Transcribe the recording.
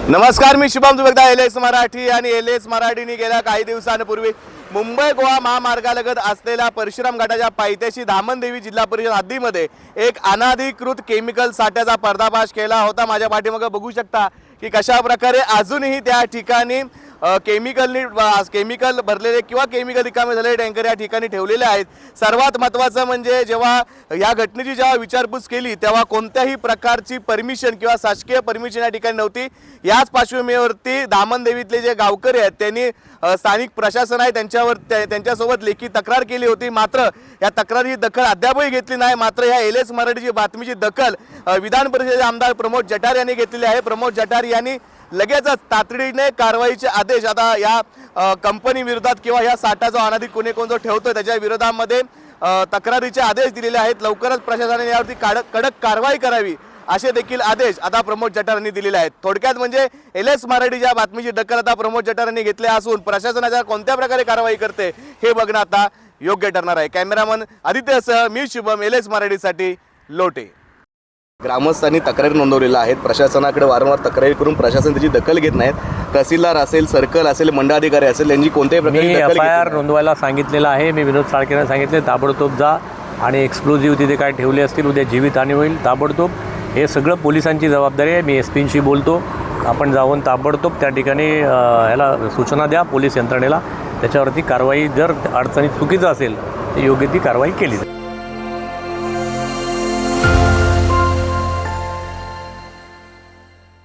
नमस्कार, मी शुभम दुबेगदा एल.एस. मराठी आणि एल.एस. मराठीने गेल्या काही दिवसांपूर्वी मुंबई गोवा महामार्गालगत असलेल्या परशुराम घाटाच्या पायथ्याशी धामणदेवी जिल्हा परिषद हद्दीमध्ये एक अनधिकृत केमिकल साठ्याचा पर्दाफाश केला होता। माझ्या पाठीमागे बघू शकता की कशा प्रकारे अजूनही त्या ठिकाणी केमिकल भरलेले किंवा केमिकल रिकामे झालेले टँकर या ठिकाणी ठेवलेले आहेत। सर्वात महत्त्वाचं म्हणजे जेव्हा या घटनेची विचारपूस केली तेव्हा कोणत्याही प्रकारची परमिशन किंवा शासकीय परमिशन या ठिकाणी नव्हती। याच पार्श्वभूमीवरती धामणदेवीतले जे गावकरी आहेत त्यांनी स्थानिक प्रशासन आहे त्यांच्यासोबत लेखी तक्रार केली होती। मात्र या तक्रारीची दखल अद्यापही घेतली नाही। मात्र या एल.एस. मराठीची बातमीची दखल विधान परिषदेचे आमदार प्रमोद जठार यांनी घेतलेली आहे। प्रमोद जठार यांनी लगेचच तातडीने कारवाईचे आदेश आता या कंपनी विरोधात किंवा या साठा जो अनाधिकृत कोण जो ठेवतोय त्याच्या विरोधामध्ये तक्रारीचे आदेश दिलेले आहेत। लवकरच प्रशासनाने यावरती कडक कारवाई करावी असे देखील आदेश आता प्रमोद जठार यांनी दिलेले आहेत। थोडक्यात म्हणजे एल.एस. मराठीच्या बातमीची दखल आता प्रमोद जठार यांनी घेतली असून प्रशासनाच्या कोणत्या प्रकारे कारवाई करते हे बघणं आता योग्य ठरणार आहे। कॅमेरामन आदित्यसह मी शुभम, एल.एस. मराठीसाठी लोटे। ग्रामस्थांनी तक्रारी नोंदवलेल्या आहेत। प्रशासनाकडे वारंवार तक्रारी करून प्रशासन त्याची दखल घेत नाहीत। तहसीलदार असेल, सर्कल असेल, मंडळाधिकारी असेल यांची कोणत्याही प्रकारे एफ.आय.आर. नोंदवायला सांगितलेलं आहे। मी विनोद साळकेंना सांगितले ताबडतोब जा आणि एक्सप्लोजिव्ह तिथे काय ठेवले असतील उद्या जीवितहानी होईल ताबडतोब। हे सगळं पोलिसांची जबाबदारी आहे। मी एस.पींशी बोलतो, आपण जाऊन ताबडतोब त्या ठिकाणी याला सूचना द्या पोलीस यंत्रणेला, त्याच्यावरती कारवाई जर अडचणीत चुकीचं असेल तर योग्य ती कारवाई केली जाईल।